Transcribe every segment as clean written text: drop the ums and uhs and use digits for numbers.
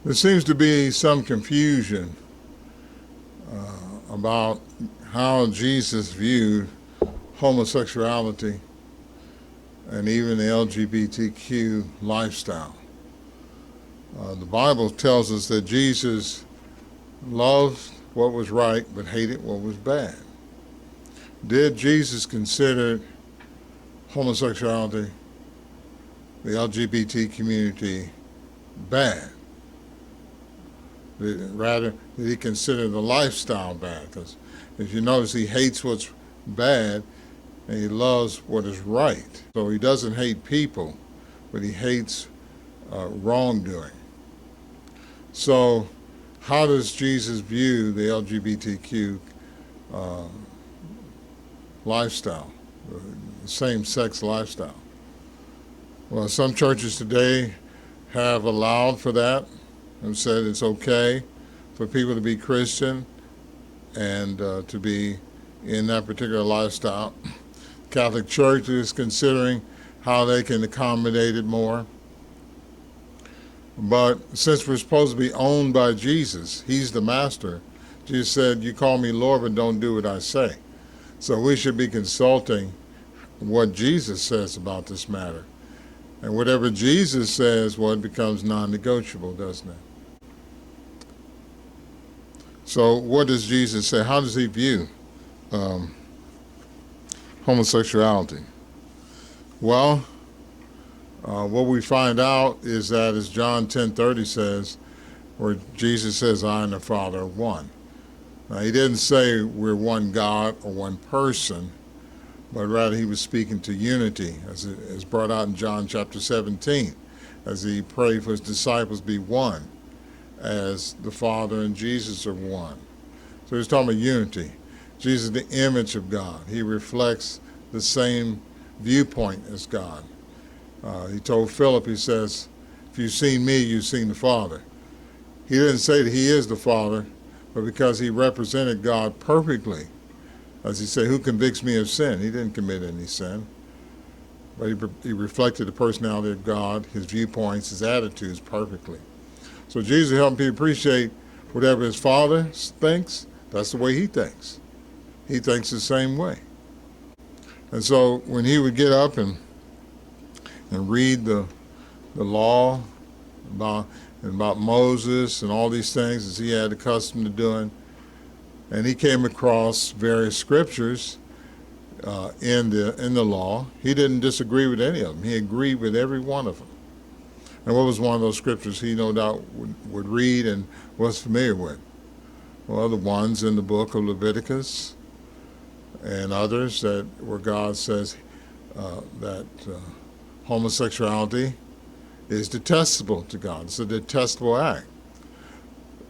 There seems to be some confusion about how Jesus viewed homosexuality and even the LGBTQ lifestyle. The Bible tells us that Jesus loved what was right but hated what was bad. Did Jesus consider homosexuality, the LGBT community, bad? Rather, did he consider the lifestyle bad? Because if you notice, he hates what's bad and he loves what is right. So he doesn't hate people, but he hates wrongdoing. So how does Jesus view the LGBTQ lifestyle, the same-sex lifestyle? Well, some churches today have allowed for that and said it's okay for people to be Christian and to be in that particular lifestyle. Catholic Church is considering how they can accommodate it more. But since we're supposed to be owned by Jesus, he's the master. Jesus said, you call me Lord, but don't do what I say. So we should be consulting what Jesus says about this matter. And whatever Jesus says, well, it becomes non-negotiable, doesn't it? So what does Jesus say? How does he view homosexuality? Well, what we find out is that, as John 10:30 says, where Jesus says, I and the Father are one. Now, he didn't say we're one God or one person, but rather he was speaking to unity, as it is brought out in John chapter 17, as he prayed for his disciples to be one, as the Father and Jesus are one. So he's talking about unity. Jesus is the image of God. He reflects the same viewpoint as God. He told Philip, he says, if you've seen me, you've seen the Father. He didn't say that he is the Father, but because he represented God perfectly. As he said, who convicts me of sin? He didn't commit any sin. But he reflected the personality of God, his viewpoints, his attitudes perfectly. So Jesus helped people appreciate whatever his Father thinks, that's the way he thinks. He thinks the same way. And so when he would get up and read the law about Moses and all these things as he had the custom of doing, and he came across various scriptures in the law, he didn't disagree with any of them. He agreed with every one of them. And what was one of those scriptures he no doubt would read and was familiar with? Well, the ones in the book of Leviticus and others where God says that homosexuality is detestable to God. It's a detestable act.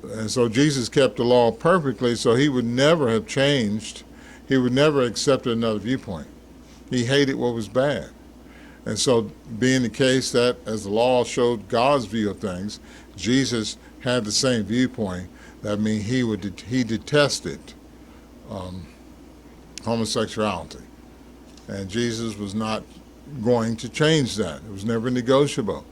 And so Jesus kept the law perfectly, so he would never have changed. He would never accept another viewpoint. He hated what was bad. And so being the case that as the law showed God's view of things, Jesus had the same viewpoint. That means he detested homosexuality. And Jesus was not going to change that. It was never negotiable.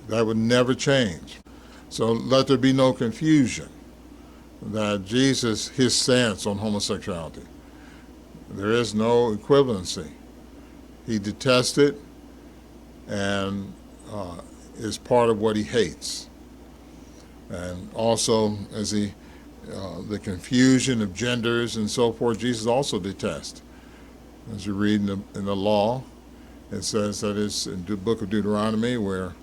That would never change. So let there be no confusion that Jesus, his stance on homosexuality, there is no equivalency. He detests it and is part of what he hates. And also, as the confusion of genders and so forth, Jesus also detests. As you read in the law, it says that it's in the book of Deuteronomy where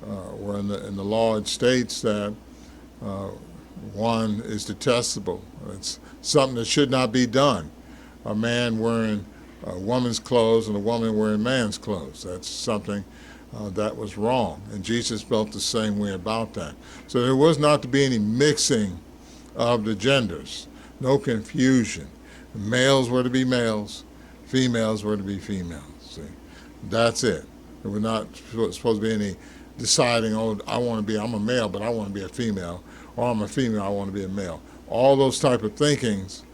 in the law it states that one is detestable. It's something that should not be done. A man wearing a woman's clothes and a woman wearing man's clothes. That's something that was wrong. And Jesus felt the same way about that. So there was not to be any mixing of the genders, no confusion. Males were to be males, females were to be females. See, that's it. There was not supposed to be any deciding, oh, I'm a male, but I want to be a female, or I'm a female, I want to be a male. All those type of thinkings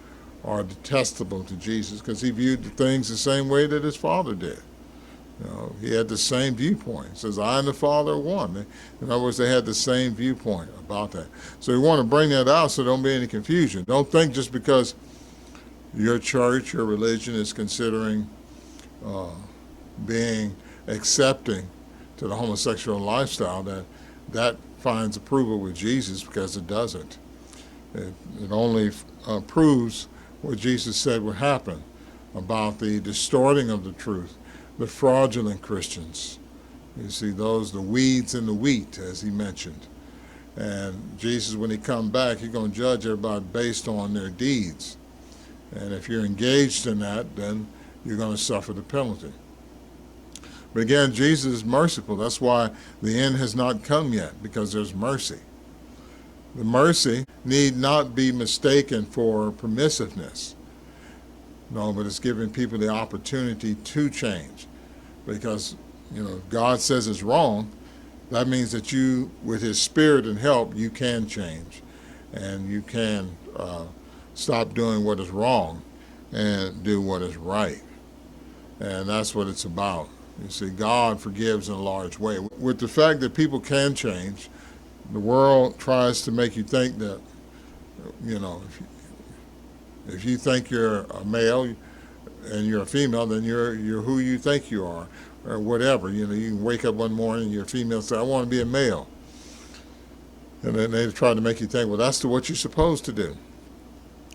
are detestable to Jesus because he viewed the things the same way that his Father did. He had the same viewpoint. He says, I and the Father are one. In other words, they had the same viewpoint about that. So we want to bring that out so there don't be any confusion. Don't think just because your church, your religion is considering being accepting to the homosexual lifestyle that finds approval with Jesus, because it doesn't. It only proves what Jesus said would happen about the distorting of the truth, the fraudulent Christians. You see, those, the weeds in the wheat, as he mentioned. And Jesus, when he comes back, he's going to judge everybody based on their deeds. And if you're engaged in that, then you're going to suffer the penalty. But again, Jesus is merciful. That's why the end has not come yet, because there's mercy. The mercy need not be mistaken for permissiveness. No, but it's giving people the opportunity to change. Because, if God says it's wrong, that means that you, with his spirit and help, you can change. And you can stop doing what is wrong and do what is right. And that's what it's about. You see, God forgives in a large way. With the fact that people can change, the world tries to make you think that, if you think you're a male and you're a female, then you're who you think you are, or whatever. You can wake up one morning and you're a female and say, I want to be a male. And then they try to make you think, well, that's what you're supposed to do.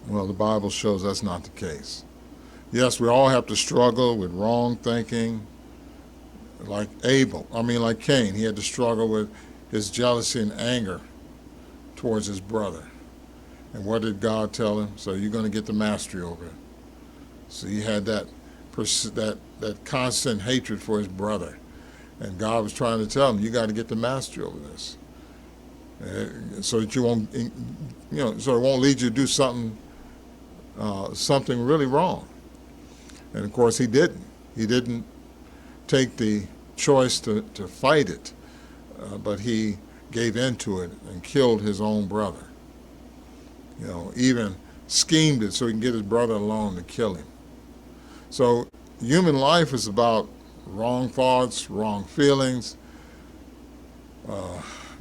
Well, the Bible shows that's not the case. Yes, we all have to struggle with wrong thinking, like Cain. He had to struggle with his jealousy and anger towards his brother. And what did God tell him? So you're going to get the mastery over it. So he had that constant hatred for his brother. And God was trying to tell him, you got to get the mastery over this. So that you won't, so it won't lead you to do something really wrong. And of course he didn't. He didn't take the choice to fight it, but he gave in to it and killed his own brother. Even schemed it so he can get his brother alone to kill him. So human life is about wrong thoughts, wrong feelings,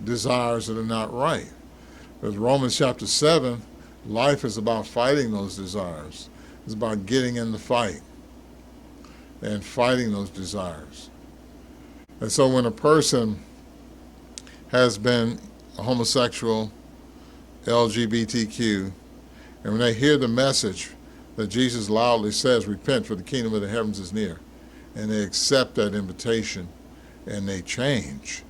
desires that are not right. Because Romans chapter 7, life is about fighting those desires. It's about getting in the fight and fighting those desires. And so when a person has been a homosexual, LGBTQ, and when they hear the message that Jesus loudly says, repent for the kingdom of the heavens is near, and they accept that invitation and they change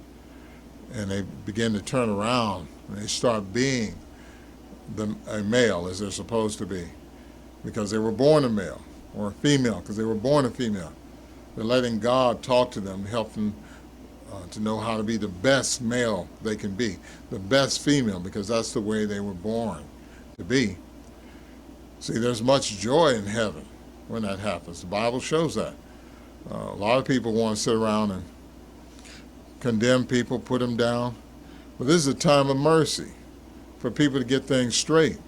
and they begin to turn around and they start being a male as they're supposed to be, because they were born a male, or a female because they were born a female. They're letting God talk to them, help them to know how to be the best male they can be, the best female, because that's the way they were born to be. See, there's much joy in heaven when that happens. The Bible shows that. A lot of people want to sit around and condemn people, put them down. But this is a time of mercy for people to get things straight.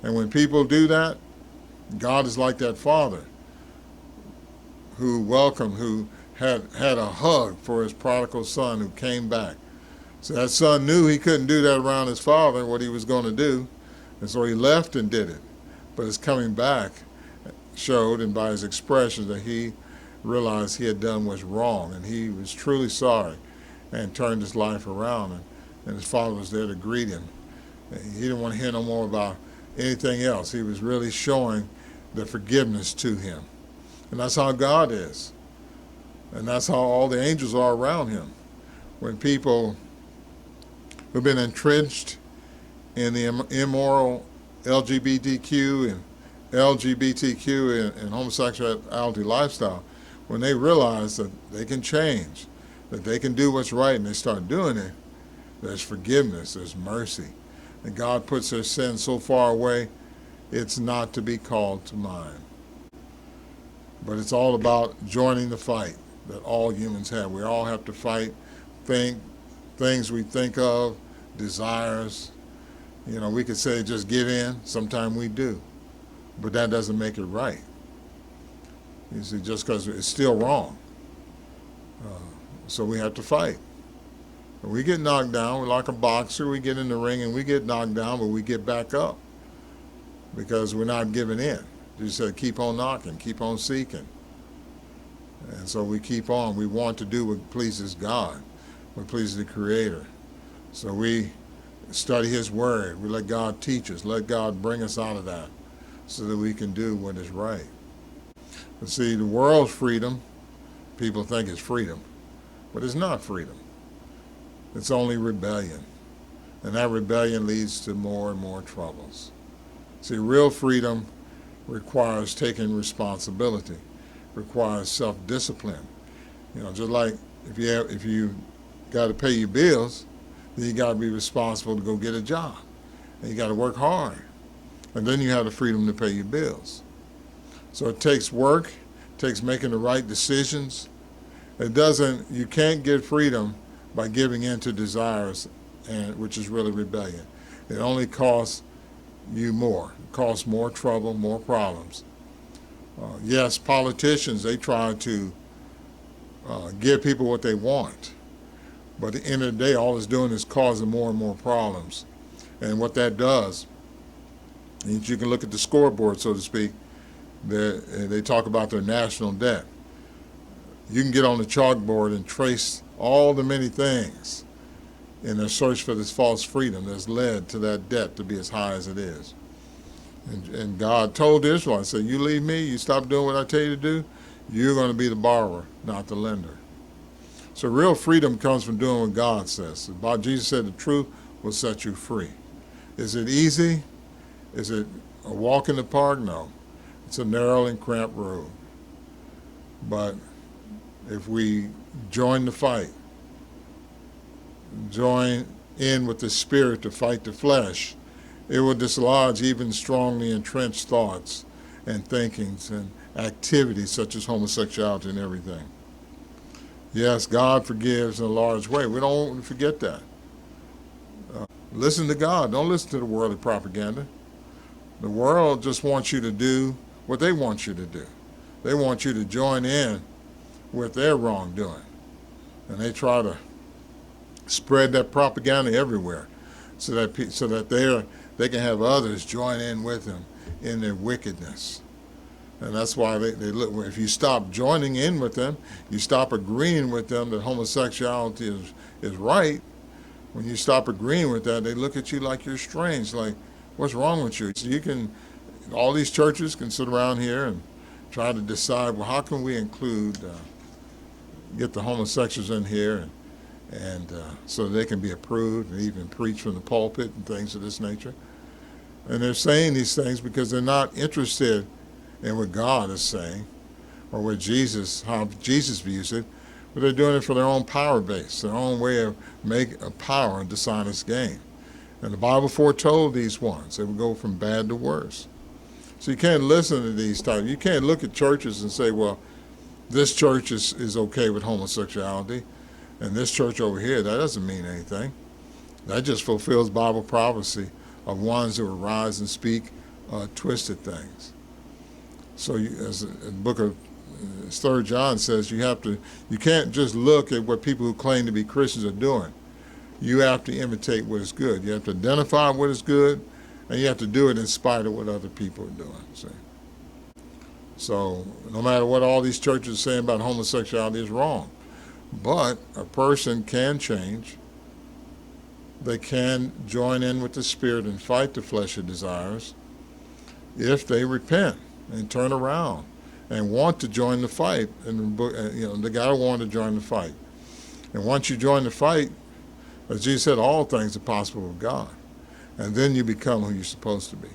And when people do that, God is like that father who welcomed, who had a hug for his prodigal son who came back. So that son knew he couldn't do that around his father, what he was going to do, and so he left and did it. But his coming back showed, and by his expressions, that he realized he had done was wrong, and he was truly sorry and turned his life around, and his father was there to greet him. He didn't want to hear no more about anything else. He was really showing the forgiveness to him. And that's how God is. And that's how all the angels are around him. When people who've been entrenched in the immoral LGBTQ and homosexuality lifestyle, when they realize that they can change, that they can do what's right, and they start doing it, there's forgiveness, there's mercy. And God puts their sin so far away, it's not to be called to mind. But it's all about joining the fight that all humans have. We all have to fight, things we think of, desires. We could say just give in. Sometimes we do. But that doesn't make it right. You see, just because it's still wrong. So we have to fight. When we get knocked down, we're like a boxer. We get in the ring and we get knocked down, but we get back up because we're not giving in. Jesus said, keep on knocking, keep on seeking. And so we keep on. We want to do what pleases God, what pleases the Creator. So we study His Word. We let God teach us. Let God bring us out of that so that we can do what is right. But see, the world's freedom, people think it's freedom, but it's not freedom. It's only rebellion. And that rebellion leads to more and more troubles. See, real freedom requires taking responsibility, requires self-discipline. Just like if you got to pay your bills, then you got to be responsible to go get a job. And you got to work hard. And then you have the freedom to pay your bills. So it takes work, it takes making the right decisions. You can't get freedom by giving in to desires, which is really rebellion. It only costs you more. It costs more trouble, more problems. Yes, politicians, they try to give people what they want. But at the end of the day, all it's doing is causing more and more problems. And what that does, and you can look at the scoreboard, so to speak, they talk about their national debt. You can get on the chalkboard and trace all the many things in their search for this false freedom that's led to that debt to be as high as it is. And God told the Israelites, said, you leave me, you stop doing what I tell you to do, you're going to be the borrower, not the lender. So real freedom comes from doing what God says. Jesus said the truth will set you free. Is it easy? Is it a walk in the park? No. It's a narrow and cramped road. But if we join the fight, join in with the Spirit to fight the flesh, it will dislodge even strongly entrenched thoughts and thinkings and activities such as homosexuality and everything. Yes, God forgives in a large way. We don't want to forget that. Listen to God. Don't listen to the worldly propaganda. The world just wants you to do what they want you to do. They want you to join in with their wrongdoing. And they try to spread that propaganda everywhere so that they can have others join in with them in their wickedness. And that's why they look. If you stop joining in with them, you stop agreeing with them that homosexuality is right. When you stop agreeing with that, they look at you like you're strange. Like, what's wrong with you? So all these churches can sit around here and try to decide, well, how can we get the homosexuals in here and so they can be approved and even preach from the pulpit and things of this nature. And they're saying these things because they're not interested in what God is saying or how Jesus views it, but they're doing it for their own power base, their own way of making a power and dishonest gain. And the Bible foretold these ones. They would go from bad to worse. So you can't listen to these types. You can't look at churches and say, well, this church is okay with homosexuality, and this church over here, that doesn't mean anything. That just fulfills Bible prophecy of ones who will rise and speak twisted things. So as the book of 3 John says, you can't just look at what people who claim to be Christians are doing. You have to imitate what is good. You have to identify what is good, and you have to do it in spite of what other people are doing. See? So no matter what all these churches are saying about homosexuality is wrong. But a person can change. They can join in with the Spirit and fight the fleshly desires if they repent and turn around and want to join the fight. And they got to want to join the fight. And once you join the fight, as Jesus said, all things are possible with God. And then you become who you're supposed to be.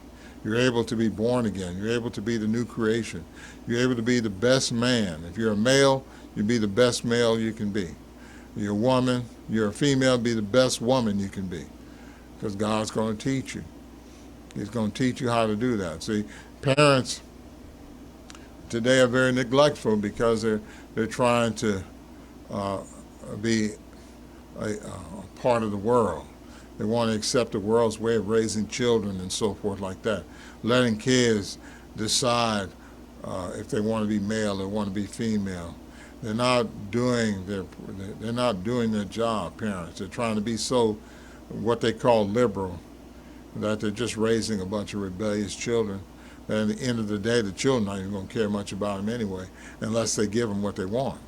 You're able to be born again. You're able to be the new creation. You're able to be the best man. If you're a male, you be the best male you can be. You're a woman, you're a female, be the best woman you can be. Because God's going to teach you. He's going to teach you how to do that. See, parents today are very neglectful because they're trying to be a part of the world. They want to accept the world's way of raising children and so forth like that. Letting kids decide if they want to be male or want to be female. They're not doing their job. Parents, they're trying to be so what they call liberal, that they're just raising a bunch of rebellious children. And at the end of the day, the children aren't even going to care much about them anyway, unless they give them what they want.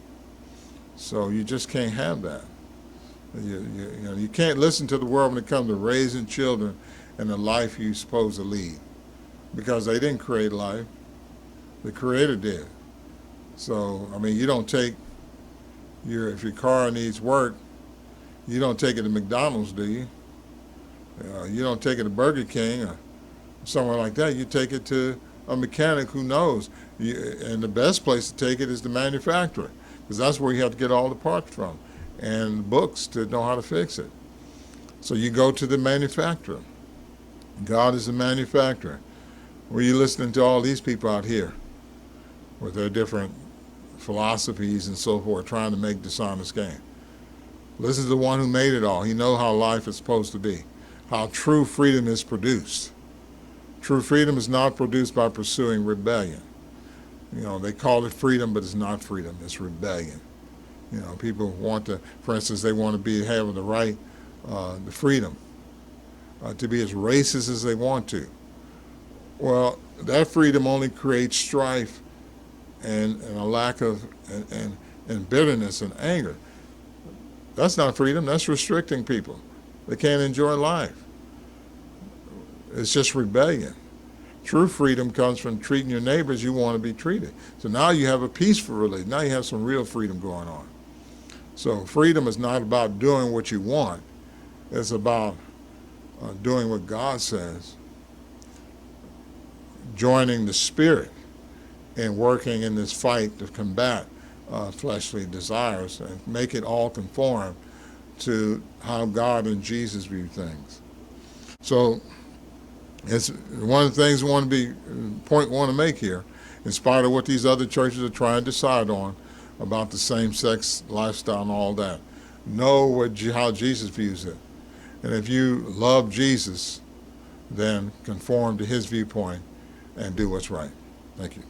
So you just can't have that. You can't listen to the world when it comes to raising children and the life you're supposed to lead, because they didn't create life. The Creator did. So, I mean, you don't take if your car needs work, you don't take it to McDonald's, do you? You don't take it to Burger King or somewhere like that. You take it to a mechanic who knows. And the best place to take it is the manufacturer, because that's where you have to get all the parts from and books to know how to fix it. So you go to the manufacturer. God is the manufacturer. Were you listening to all these people out here with their different philosophies and so forth, trying to make dishonest gain? Listen to the one who made it all. He knows how life is supposed to be, how true freedom is produced. True freedom is not produced by pursuing rebellion. They call it freedom, but it's not freedom. It's rebellion. People want to, for instance, they want to have the right, the freedom to be as racist as they want to. Well, that freedom only creates strife and a lack of and bitterness and anger. That's not freedom. That's restricting people. They can't enjoy life. It's just rebellion. True freedom comes from treating your neighbor as you want to be treated. So now you have a peaceful religion. Now you have some real freedom going on. So freedom is not about doing what you want. It's about doing what God says, joining the Spirit and working in this fight to combat fleshly desires and make it all conform to how God and Jesus view things. So it's one of the things we want to make here, in spite of what these other churches are trying to decide on about the same-sex lifestyle and all that. Know how Jesus views it. And if you love Jesus, then conform to his viewpoint and do what's right. Thank you.